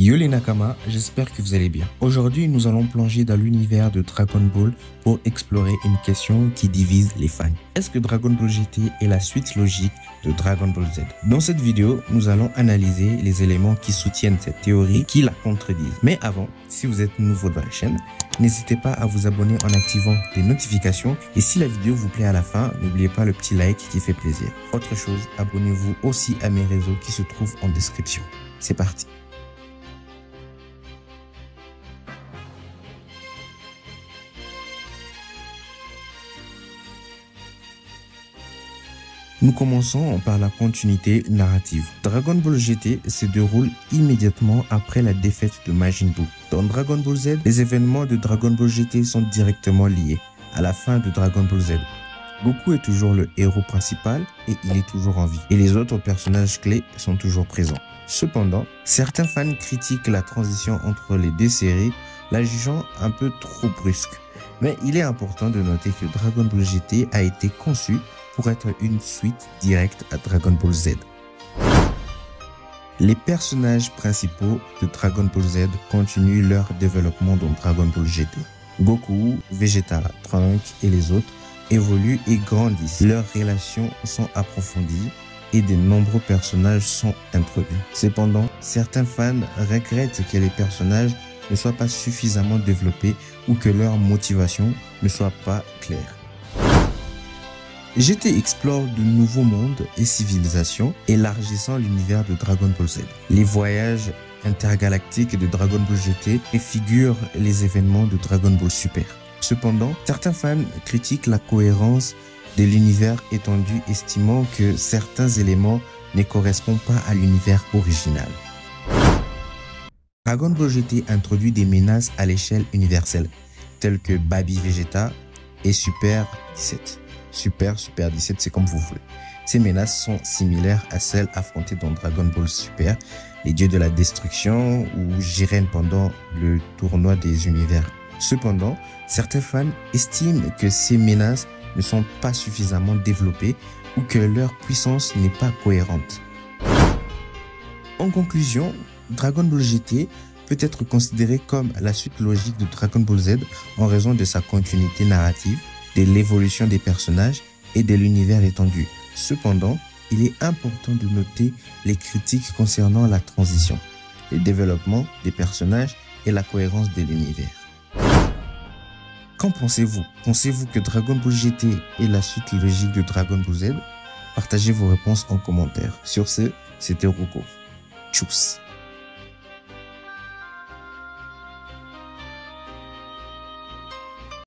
Yo les Nakama, j'espère que vous allez bien. Aujourd'hui, nous allons plonger dans l'univers de Dragon Ball pour explorer une question qui divise les fans. Est-ce que Dragon Ball GT est la suite logique de Dragon Ball Z? Dans cette vidéo, nous allons analyser les éléments qui soutiennent cette théorie et qui la contredisent. Mais avant, si vous êtes nouveau dans la chaîne, n'hésitez pas à vous abonner en activant les notifications et si la vidéo vous plaît à la fin, n'oubliez pas le petit like qui fait plaisir. Autre chose, abonnez-vous aussi à mes réseaux qui se trouvent en description. C'est parti. Nous commençons par la continuité narrative. Dragon Ball GT se déroule immédiatement après la défaite de Majin Buu. Dans Dragon Ball Z, les événements de Dragon Ball GT sont directement liés à la fin de Dragon Ball Z. Goku est toujours le héros principal et il est toujours en vie. Et les autres personnages clés sont toujours présents. Cependant, certains fans critiquent la transition entre les deux séries, la jugeant un peu trop brusque. Mais il est important de noter que Dragon Ball GT a été conçu pour être une suite directe à Dragon Ball Z. Les personnages principaux de Dragon Ball Z continuent leur développement dans Dragon Ball GT. Goku, Vegeta, Trunks et les autres évoluent et grandissent. Leurs relations sont approfondies et de nombreux personnages sont introduits. Cependant, certains fans regrettent que les personnages ne soient pas suffisamment développés ou que leur motivation ne soit pas claire. GT explore de nouveaux mondes et civilisations, élargissant l'univers de Dragon Ball Z. Les voyages intergalactiques de Dragon Ball GT préfigurent les événements de Dragon Ball Super. Cependant, certains fans critiquent la cohérence de l'univers étendu, estimant que certains éléments ne correspondent pas à l'univers original. Dragon Ball GT introduit des menaces à l'échelle universelle, telles que Baby Vegeta et Super 17. Super 17, c'est comme vous voulez. Ces menaces sont similaires à celles affrontées dans Dragon Ball Super, les dieux de la destruction ou Jiren pendant le tournoi des univers. Cependant, certains fans estiment que ces menaces ne sont pas suffisamment développées ou que leur puissance n'est pas cohérente. En conclusion, Dragon Ball GT peut être considéré comme la suite logique de Dragon Ball Z en raison de sa continuité narrative, de l'évolution des personnages et de l'univers étendu. Cependant, il est important de noter les critiques concernant la transition, le développement des personnages et la cohérence de l'univers. Qu'en pensez-vous? Pensez-vous que Dragon Ball GT est la suite logique de Dragon Ball Z? Partagez vos réponses en commentaire. Sur ce, c'était Rocco. Tchuss!